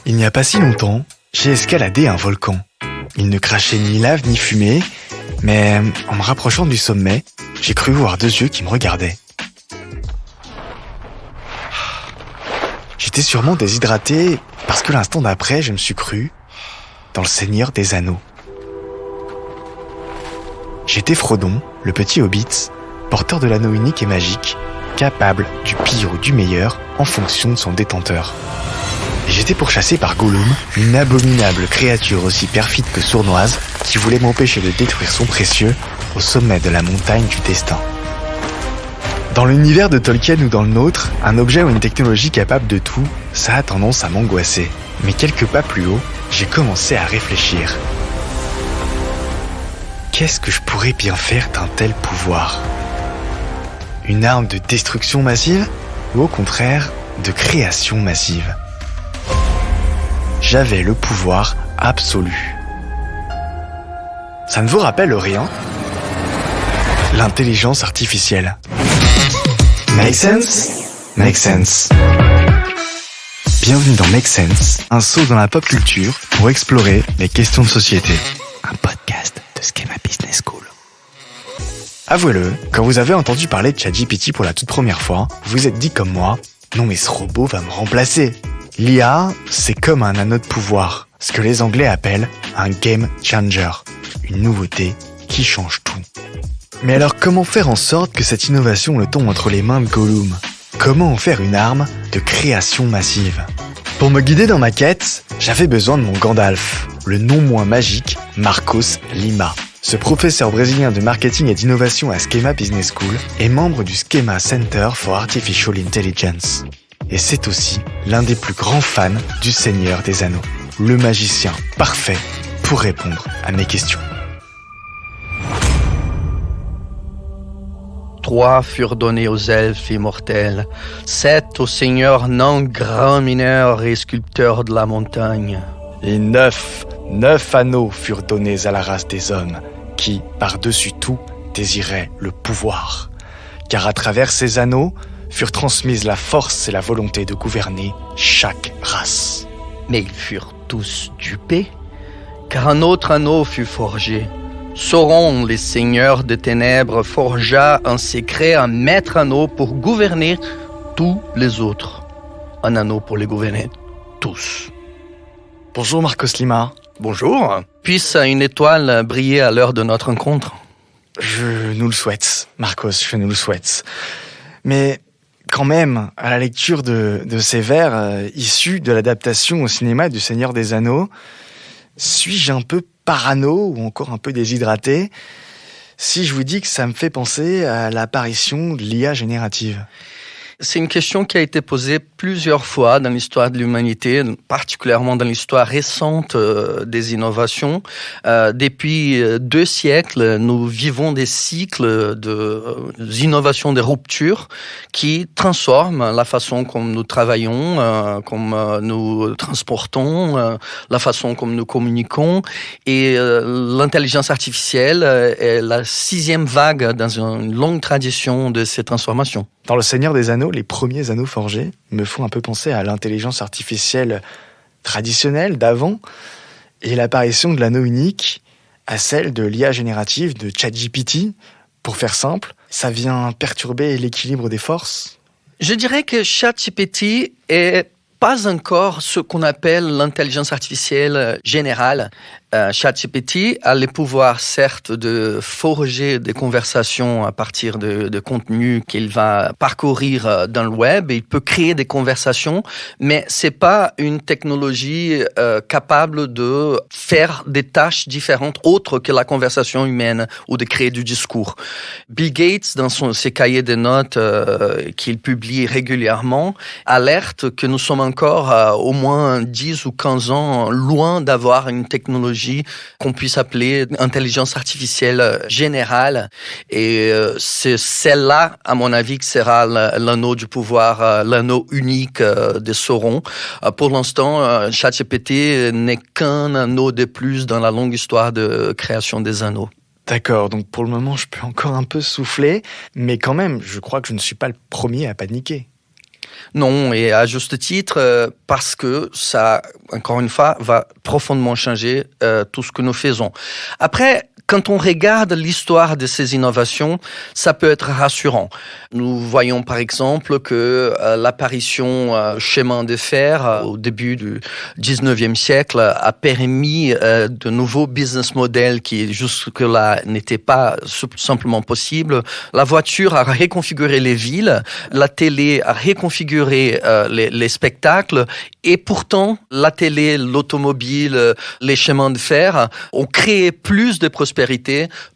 Il n'y a pas si longtemps, j'ai escaladé un volcan. Il ne crachait ni lave ni fumée, mais en me rapprochant du sommet, j'ai cru voir deux yeux qui me regardaient. J'étais sûrement déshydraté parce que l'instant d'après, je me suis cru dans le Seigneur des Anneaux. J'étais Frodon, le petit hobbit, porteur de l'anneau unique et magique, capable du pire ou du meilleur en fonction de son détenteur. Et j'étais pourchassé par Gollum, une abominable créature aussi perfide que sournoise qui voulait m'empêcher de détruire son précieux au sommet de la montagne du destin. Dans l'univers de Tolkien ou dans le nôtre, un objet ou une technologie capable de tout, ça a tendance à m'angoisser. Mais quelques pas plus haut, j'ai commencé à réfléchir. Qu'est-ce que je pourrais bien faire d'un tel pouvoir ? Une arme de destruction massive ? Ou au contraire, de création massive ? J'avais le pouvoir absolu. Ça ne vous rappelle rien ? L'intelligence artificielle. Make sense ? Make sense. Bienvenue dans Make Sense, un saut dans la pop culture pour explorer les questions de société. Un podcast de Schema Business School. Avouez-le, quand vous avez entendu parler de ChatGPT pour la toute première fois, vous vous êtes dit comme moi, non mais ce robot va me remplacer. L'IA, c'est comme un anneau de pouvoir, ce que les Anglais appellent un game changer, une nouveauté qui change tout. Mais alors comment faire en sorte que cette innovation le tombe entre les mains de Gollum ? Comment en faire une arme de création massive ? Pour me guider dans ma quête, j'avais besoin de mon Gandalf, le non moins magique Marcos Lima. Ce professeur brésilien de marketing et d'innovation à Schema Business School est membre du Schema Center for Artificial Intelligence. Et c'est aussi l'un des plus grands fans du Seigneur des Anneaux, le magicien parfait pour répondre à mes questions. 3 furent donnés aux elfes immortels, 7 aux seigneurs nains, grands mineurs et sculpteurs de la montagne. Et 9 anneaux furent donnés à la race des hommes, qui, par-dessus tout, désiraient le pouvoir. Car à travers ces anneaux, furent transmises la force et la volonté de gouverner chaque race. Mais ils furent tous dupés, car un autre anneau fut forgé. Sauron, les seigneurs des ténèbres, forgea un secret, un maître anneau pour gouverner tous les autres. Un anneau pour les gouverner tous. Bonjour Marcos Lima. Bonjour. Puisse une étoile briller à l'heure de notre rencontre. Je nous le souhaite, Marcos, je nous le souhaite. Mais quand même, à la lecture de ces vers issus de l'adaptation au cinéma du Seigneur des Anneaux, suis-je un peu parano ou encore un peu déshydraté si je vous dis que ça me fait penser à l'apparition de l'IA générative ? C'est une question qui a été posée plusieurs fois dans l'histoire de l'humanité, particulièrement dans l'histoire récente des innovations. Depuis 2 siècles, nous vivons des cycles d'innovation, de ruptures qui transforment la façon comme nous travaillons, comme nous transportons, la façon comme nous communiquons. Et l'intelligence artificielle est la 6e vague dans une longue tradition de ces transformations. Dans Le Seigneur des Anneaux, les premiers anneaux forgés me font un peu penser à l'intelligence artificielle traditionnelle d'avant et l'apparition de l'anneau unique à celle de l'IA générative de ChatGPT. Pour faire simple, ça vient perturber l'équilibre des forces. Je dirais que ChatGPT est pas encore ce qu'on appelle l'intelligence artificielle générale. ChatGPT a le pouvoir, certes, de forger des conversations à partir de contenus qu'il va parcourir dans le web. Et il peut créer des conversations, mais c'est pas une technologie capable de faire des tâches différentes autres que la conversation humaine ou de créer du discours. Bill Gates, dans ses cahiers de notes qu'il publie régulièrement, alerte que nous sommes encore au moins 10 ou 15 ans loin d'avoir une technologie qu'on puisse appeler intelligence artificielle générale. Et c'est celle-là, à mon avis, qui sera l'anneau du pouvoir, l'anneau unique de Sauron. Pour l'instant, ChatGPT n'est qu'un anneau de plus dans la longue histoire de création des anneaux. D'accord, donc pour le moment, je peux encore un peu souffler, mais quand même, je crois que je ne suis pas le premier à paniquer. Non, et à juste titre, parce que ça, encore une fois, va profondément changer tout ce que nous faisons. Après, quand on regarde l'histoire de ces innovations, ça peut être rassurant. Nous voyons par exemple que l'apparition chemin de fer au début du 19e siècle a permis de nouveaux business models qui jusque-là n'étaient pas simplement possibles. La voiture a reconfiguré les villes, la télé a reconfiguré les spectacles, et pourtant la télé, l'automobile, les chemins de fer ont créé plus de prospérité,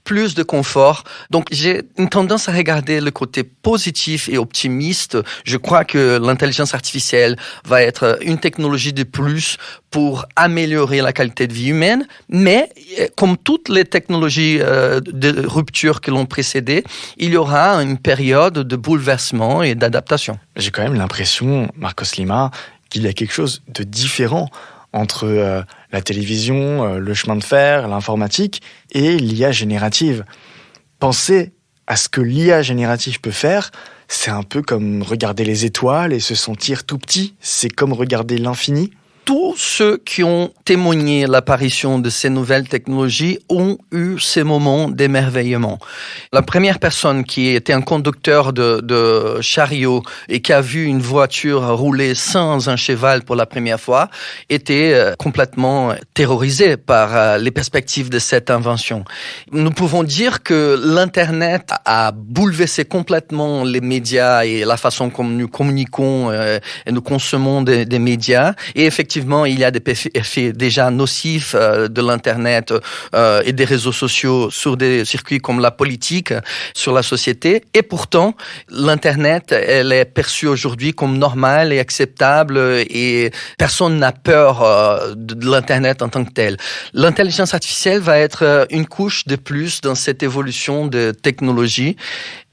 plus de confort. Donc j'ai une tendance à regarder le côté positif et optimiste. Je crois que l'intelligence artificielle va être une technologie de plus pour améliorer la qualité de vie humaine, mais comme toutes les technologies de rupture que l'ont précédé, il y aura une période de bouleversement et d'adaptation. J'ai quand même l'impression, Marcos Lima, qu'il y a quelque chose de différent entre la télévision, le chemin de fer, l'informatique et l'IA générative. Pensez à ce que l'IA générative peut faire, c'est un peu comme regarder les étoiles et se sentir tout petit, c'est comme regarder l'infini. Tous ceux qui ont témoigné l'apparition de ces nouvelles technologies ont eu ces moments d'émerveillement. La première personne qui était un conducteur de chariot et qui a vu une voiture rouler sans un cheval pour la première fois était complètement terrorisé par les perspectives de cette invention. Nous pouvons dire que l'Internet a bouleversé complètement les médias et la façon comme nous communiquons et nous consommons des médias. Et effectivement, il y a des effets déjà nocifs de l'Internet et des réseaux sociaux sur des circuits comme la politique, sur la société. Et pourtant, l'Internet, elle est perçue aujourd'hui comme normale et acceptable et personne n'a peur de l'Internet en tant que tel. L'intelligence artificielle va être une couche de plus dans cette évolution de technologie.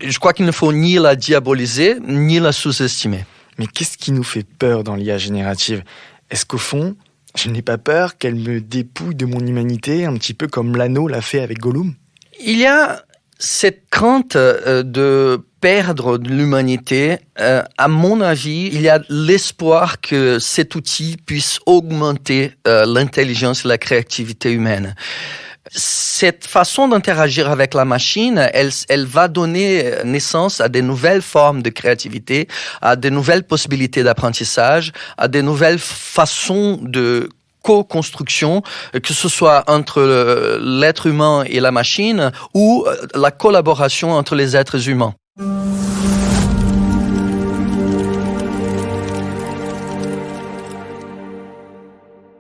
Je crois qu'il ne faut ni la diaboliser, ni la sous-estimer. Mais qu'est-ce qui nous fait peur dans l'IA générative ? Est-ce qu'au fond, je n'ai pas peur qu'elle me dépouille de mon humanité, un petit peu comme l'anneau l'a fait avec Gollum ? Il y a cette crainte de perdre de l'humanité. À mon avis, il y a l'espoir que cet outil puisse augmenter l'intelligence et la créativité humaine. Cette façon d'interagir avec la machine, elle va donner naissance à des nouvelles formes de créativité, à des nouvelles possibilités d'apprentissage, à des nouvelles façons de co-construction, que ce soit entre l'être humain et la machine ou la collaboration entre les êtres humains.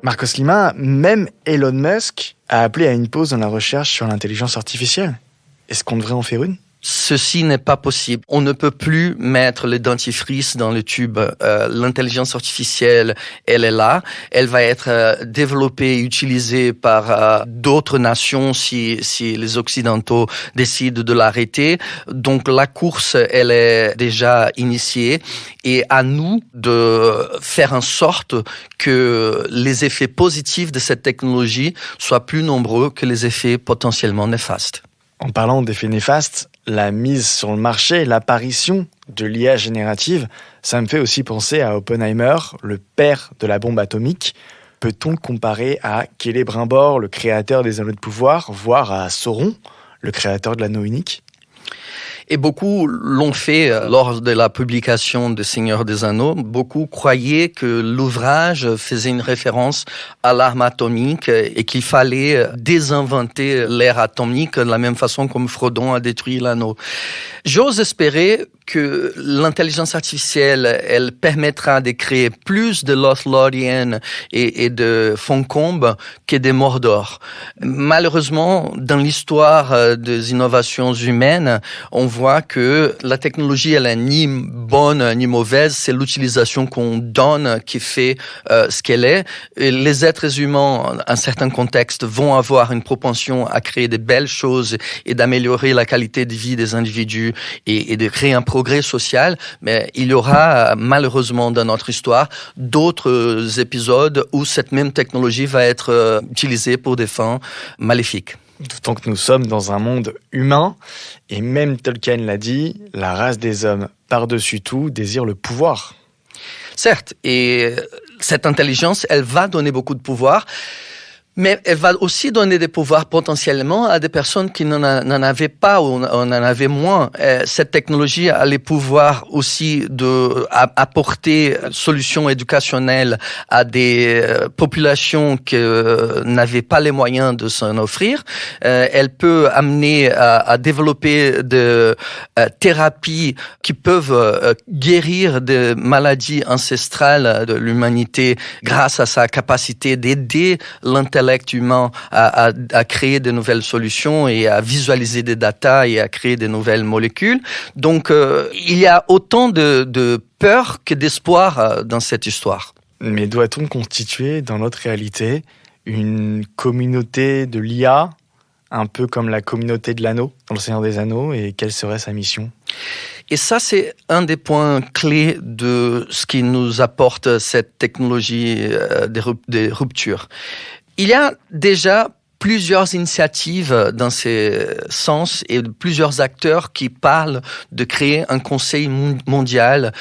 Marcos Lima, même Elon Musk a appelé à une pause dans la recherche sur l'intelligence artificielle. Est-ce qu'on devrait en faire une ? Ceci n'est pas possible. On ne peut plus mettre le dentifrice dans le tube. L'intelligence artificielle, elle est là. Elle va être développée et utilisée par d'autres nations si les Occidentaux décident de l'arrêter. Donc la course, elle est déjà initiée. Et à nous de faire en sorte que les effets positifs de cette technologie soient plus nombreux que les effets potentiellement néfastes. En parlant d'effets néfastes, la mise sur le marché, l'apparition de l'IA générative, ça me fait aussi penser à Oppenheimer, le père de la bombe atomique. Peut-on le comparer à Celebrimbor, le créateur des Anneaux de pouvoir, voire à Sauron, le créateur de l'anneau unique ? Et beaucoup l'ont fait lors de la publication de Seigneur des Anneaux. Beaucoup croyaient que l'ouvrage faisait une référence à l'arme atomique et qu'il fallait désinventer l'ère atomique de la même façon comme Frodon a détruit l'anneau. J'ose espérer que l'intelligence artificielle, elle permettra de créer plus de Lothlórien et de Foncombe que de Mordor. Malheureusement, dans l'histoire des innovations humaines, on voit que la technologie, elle est ni bonne ni mauvaise, c'est l'utilisation qu'on donne qui fait ce qu'elle est. Et les êtres humains, en certains contextes, vont avoir une propension à créer de belles choses et d'améliorer la qualité de vie des individus et de créer un progrès social, mais il y aura malheureusement dans notre histoire d'autres épisodes où cette même technologie va être utilisée pour des fins maléfiques. D'autant que nous sommes dans un monde humain, et même Tolkien l'a dit, la race des hommes, par-dessus tout, désire le pouvoir. Certes, et cette intelligence, elle va donner beaucoup de pouvoir, mais elle va aussi donner des pouvoirs potentiellement à des personnes qui n'en avaient pas ou en avaient moins. Cette technologie a les pouvoirs aussi apporter solutions éducationnelles à des populations qui n'avaient pas les moyens de s'en offrir. Elle peut amener à développer des thérapies qui peuvent guérir des maladies ancestrales de l'humanité grâce à sa capacité d'aider l'intellect humain à créer de nouvelles solutions et à visualiser des datas et à créer de nouvelles molécules. Donc, il y a autant de peur que d'espoir dans cette histoire. Mais doit-on constituer dans notre réalité une communauté de l'IA, un peu comme la communauté de l'anneau dans Le Seigneur des Anneaux, et quelle serait sa mission ? Et ça, c'est un des points clés de ce qui nous apporte cette technologie des ruptures. Il y a déjà plusieurs initiatives dans ces sens et plusieurs acteurs qui parlent de créer un conseil mondial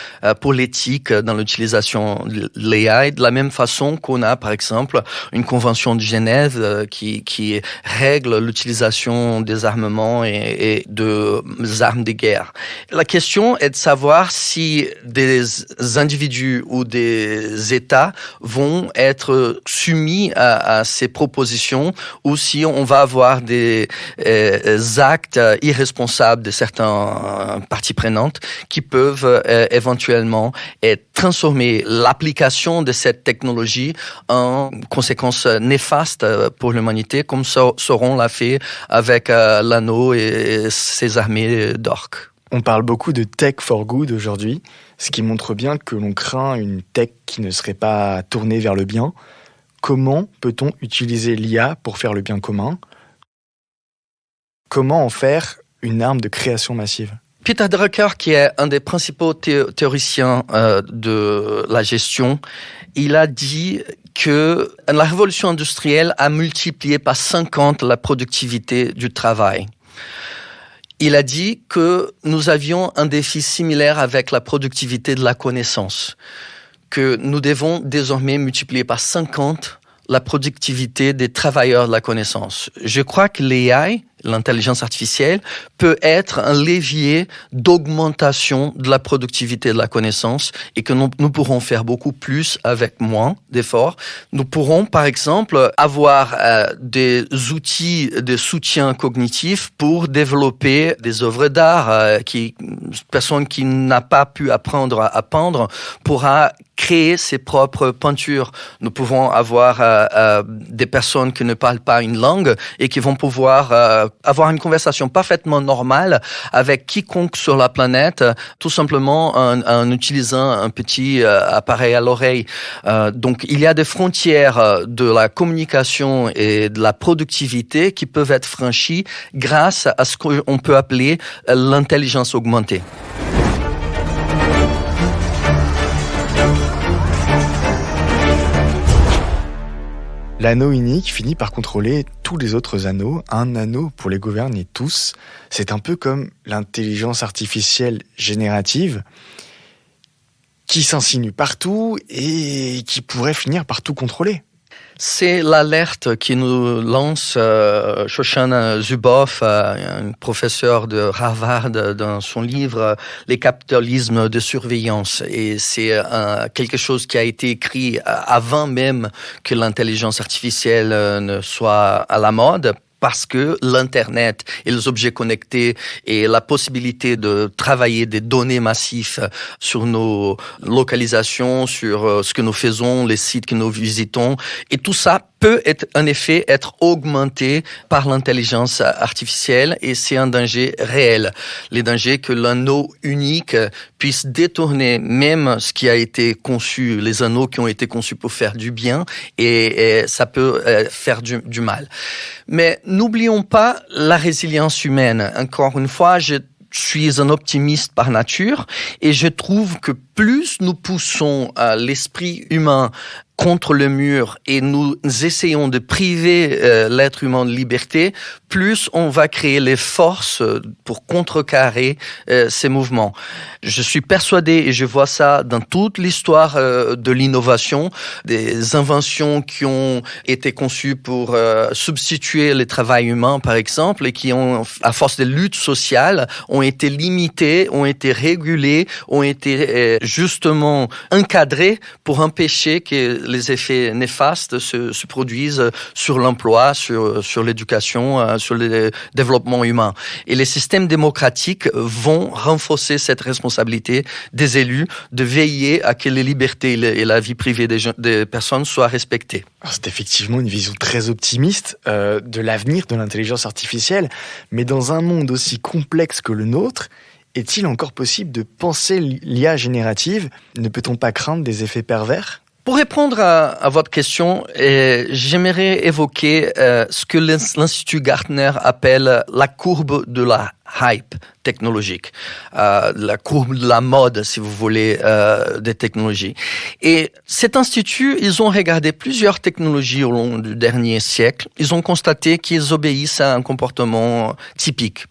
pour l'éthique dans l'utilisation de l'AI, de la même façon qu'on a, par exemple, une convention de Genève qui règle l'utilisation des armements et des armes de guerre. La question est de savoir si des individus ou des États vont être soumis à ces propositions, ou si on va avoir des actes irresponsables de certaines parties prenantes qui peuvent éventuellement transformer l'application de cette technologie en conséquences néfastes pour l'humanité, comme Sauron l'a fait avec l'anneau et ses armées d'orques. On parle beaucoup de tech for good aujourd'hui, ce qui montre bien que l'on craint une tech qui ne serait pas tournée vers le bien. Comment peut-on utiliser l'IA pour faire le bien commun ? Comment en faire une arme de création massive ? Peter Drucker, qui est un des principaux théoriciens de la gestion, il a dit que la révolution industrielle a multiplié par 50 la productivité du travail. Il a dit que nous avions un défi similaire avec la productivité de la connaissance, que nous devons désormais multiplier par 50 la productivité des travailleurs de la connaissance. Je crois que l'AI, l'intelligence artificielle, peut être un levier d'augmentation de la productivité de la connaissance et que nous pourrons faire beaucoup plus avec moins d'efforts. Nous pourrons, par exemple, avoir des outils de soutien cognitif pour développer des œuvres d'art. Personne qui n'a pas pu apprendre à peindre pourra créer ses propres peintures. Nous pouvons avoir des personnes qui ne parlent pas une langue et qui vont pouvoir avoir une conversation parfaitement normale avec quiconque sur la planète, tout simplement en utilisant un petit appareil à l'oreille. Donc, il y a des frontières de la communication et de la productivité qui peuvent être franchies grâce à ce qu'on peut appeler l'intelligence augmentée. L'anneau unique finit par contrôler tous les autres anneaux. Un anneau pour les gouverner tous. C'est un peu comme l'intelligence artificielle générative qui s'insinue partout et qui pourrait finir par tout contrôler. C'est l'alerte qui nous lance Shoshana Zuboff, un professeur de Harvard, dans son livre « Les capitalismes de surveillance ». Et c'est quelque chose qui a été écrit avant même que l'intelligence artificielle ne soit à la mode, parce que l'Internet et les objets connectés et la possibilité de travailler des données massives sur nos localisations, sur ce que nous faisons, les sites que nous visitons, et tout ça peut en effet être augmenté par l'intelligence artificielle, et c'est un danger réel. Les dangers que l'anneau unique puisse détourner même ce qui a été conçu, les anneaux qui ont été conçus pour faire du bien, et ça peut faire du mal. Mais n'oublions pas la résilience humaine. Encore une fois, je suis un optimiste par nature et je trouve que plus nous poussons l'esprit humain contre le mur et nous essayons de priver l'être humain de liberté, plus on va créer les forces pour contrecarrer ces mouvements. Je suis persuadé, et je vois ça dans toute l'histoire de l'innovation, des inventions qui ont été conçues pour substituer le travail humain, par exemple, et qui ont, à force de lutte sociale, ont été limitées, ont été régulées, ont été justement encadrées pour empêcher que les effets néfastes se produisent sur l'emploi, sur l'éducation, sur le développement humain. Et les systèmes démocratiques vont renforcer cette responsabilité des élus de veiller à que les libertés et la vie privée des personnes soient respectées. C'est effectivement une vision très optimiste de l'avenir de l'intelligence artificielle, mais dans un monde aussi complexe que le nôtre, est-il encore possible de penser l'IA générative ? Ne peut-on pas craindre des effets pervers ? Pour répondre à votre question, j'aimerais évoquer ce que l'Institut Gartner appelle la courbe de la hype technologique, la courbe de la mode, si vous voulez, des technologies. Et cet institut, ils ont regardé plusieurs technologies au long du dernier siècle. Ils ont constaté qu'ils obéissent à un comportement typique.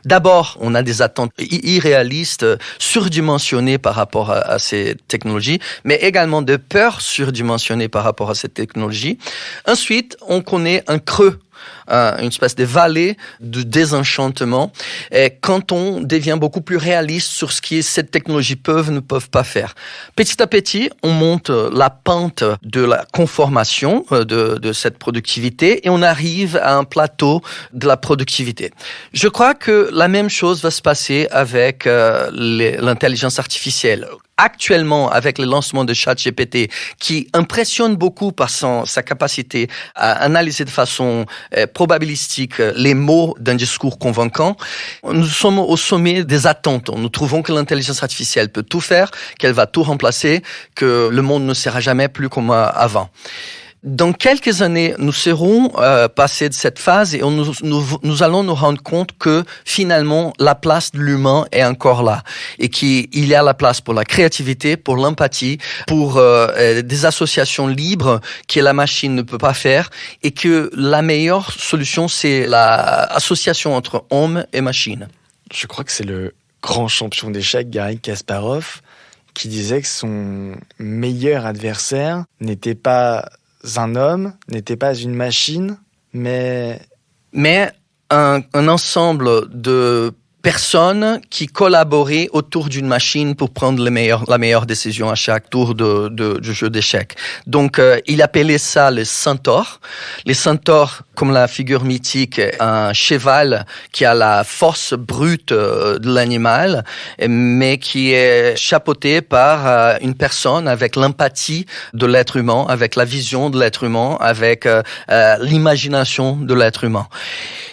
D'abord, on a des attentes irréalistes, surdimensionnées par rapport à ces technologies, mais également de peurs surdimensionnées par rapport à ces technologies. Ensuite, on connaît un creux, une espèce de vallée de désenchantement, et quand on devient beaucoup plus réaliste sur ce que cette technologie ne peuvent pas faire. Petit à petit, on monte la pente de la conformation de cette productivité et on arrive à un plateau de la productivité. Je crois que la même chose va se passer avec l'intelligence artificielle. Actuellement, avec le lancement de ChatGPT, qui impressionne beaucoup par sa capacité à analyser de façon probabilistique les mots d'un discours convaincant, nous sommes au sommet des attentes. Nous trouvons que l'intelligence artificielle peut tout faire, qu'elle va tout remplacer, que le monde ne sera jamais plus comme avant. Dans quelques années, nous serons passés de cette phase et nous allons nous rendre compte que finalement, la place de l'humain est encore là et qu'il y a la place pour la créativité, pour l'empathie, pour des associations libres que la machine ne peut pas faire et que la meilleure solution, c'est l'association entre homme et machine. Je crois que c'est le grand champion d'échecs, Garry Kasparov, qui disait que son meilleur adversaire n'était pas un homme, n'était pas une machine, mais un ensemble de personnes qui collaboraient autour d'une machine pour prendre la meilleure décision à chaque tour du jeu d'échecs. Donc, il appelait ça le centaure. Les centaures, comme la figure mythique, un cheval qui a la force brute de l'animal, mais qui est chapeauté par une personne avec l'empathie de l'être humain, avec la vision de l'être humain, avec l'imagination de l'être humain.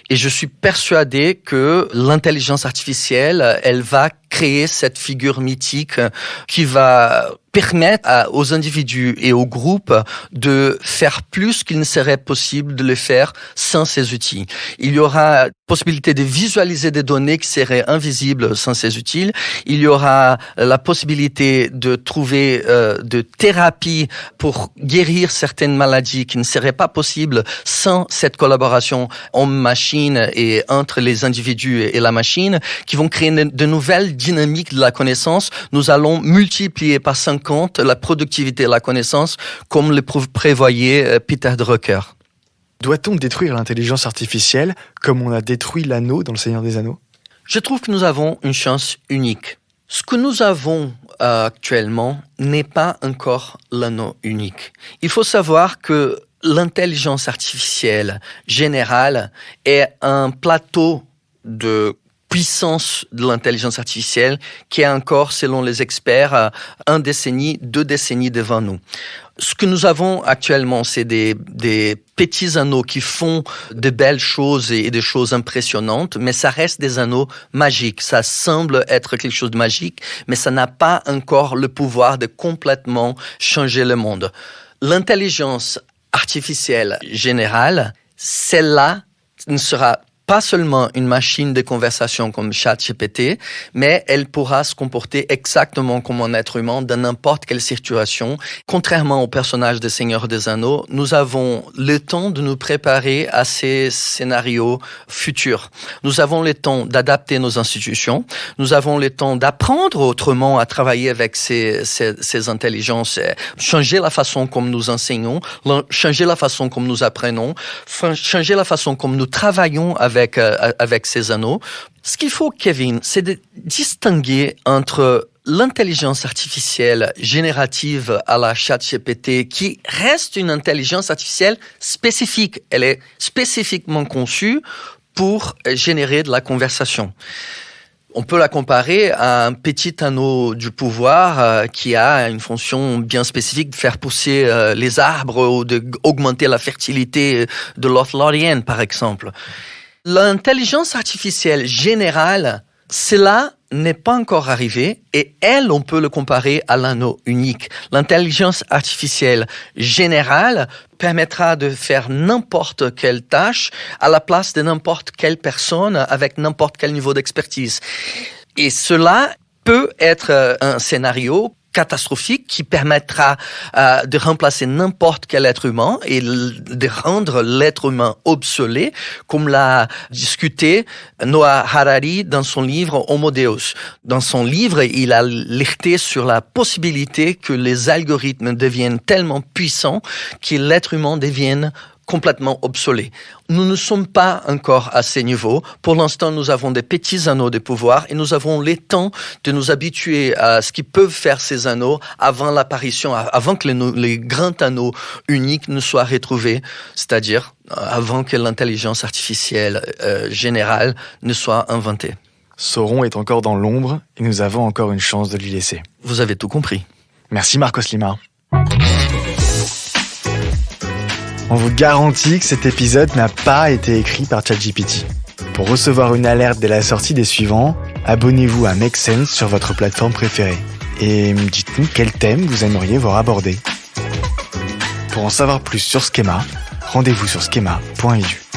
Et je suis persuadé que l'intelligence artificielle, elle va créer cette figure mythique qui va permettre aux individus et aux groupes de faire plus qu'il ne serait possible de le faire sans ces outils. Il y aura possibilité de visualiser des données qui seraient invisibles sans ces outils. Il y aura la possibilité de trouver de thérapies pour guérir certaines maladies qui ne seraient pas possibles sans cette collaboration homme-machine et entre les individus et la machine, qui vont créer de nouvelles dynamiques de la connaissance. Nous allons multiplier par 50 la productivité de la connaissance, comme le prévoyait Peter Drucker. Doit-on détruire l'intelligence artificielle comme on a détruit l'anneau dans Le Seigneur des Anneaux ? Je trouve que nous avons une chance unique. Ce que nous avons actuellement n'est pas encore l'anneau unique. Il faut savoir que l'intelligence artificielle générale est un plateau de puissance de l'intelligence artificielle qui est encore, selon les experts, 1 décennie, 2 décennies devant nous. Ce que nous avons actuellement, c'est des petits anneaux qui font de belles choses et des choses impressionnantes, mais ça reste des anneaux magiques. Ça semble être quelque chose de magique, mais ça n'a pas encore le pouvoir de complètement changer le monde. L'intelligence artificielle générale, celle-là ne sera pas seulement une machine de conversation comme ChatGPT, mais elle pourra se comporter exactement comme un être humain dans n'importe quelle situation. Contrairement au personnage de Seigneur des Anneaux, nous avons le temps de nous préparer à ces scénarios futurs. Nous avons le temps d'adapter nos institutions. Nous avons le temps d'apprendre autrement à travailler avec ces intelligences, changer la façon comme nous enseignons, changer la façon comme nous apprenons, changer la façon comme nous travaillons avec ces anneaux. Ce qu'il faut, Kevin, c'est de distinguer entre l'intelligence artificielle générative à la ChatGPT, qui reste une intelligence artificielle spécifique. Elle est spécifiquement conçue pour générer de la conversation. On peut la comparer à un petit anneau du pouvoir qui a une fonction bien spécifique de faire pousser les arbres ou d'augmenter la fertilité de Lothlórien, par exemple. L'intelligence artificielle générale, cela n'est pas encore arrivé et elle, on peut le comparer à l'anneau unique. L'intelligence artificielle générale permettra de faire n'importe quelle tâche à la place de n'importe quelle personne avec n'importe quel niveau d'expertise. Et cela peut être un scénario catastrophique qui permettra de remplacer n'importe quel être humain et de rendre l'être humain obsolète, comme l'a discuté Noah Harari dans son livre Homo Deus. Dans son livre, il a alerté sur la possibilité que les algorithmes deviennent tellement puissants que l'être humain devienne complètement obsolète. Nous ne sommes pas encore à ces niveaux. Pour l'instant, nous avons des petits anneaux de pouvoir et nous avons le temps de nous habituer à ce qu'ils peuvent faire ces anneaux avant l'apparition, avant que les grands anneaux uniques ne soient retrouvés, c'est-à-dire avant que l'intelligence artificielle générale ne soit inventée. Sauron est encore dans l'ombre et nous avons encore une chance de lui laisser. Vous avez tout compris. Merci Marcos Lima. On vous garantit que cet épisode n'a pas été écrit par ChatGPT. Pour recevoir une alerte dès la sortie des suivants, abonnez-vous à Make Sense sur votre plateforme préférée. Et dites-nous quel thème vous aimeriez voir abordé. Pour en savoir plus sur Schema, rendez-vous sur schema.eu.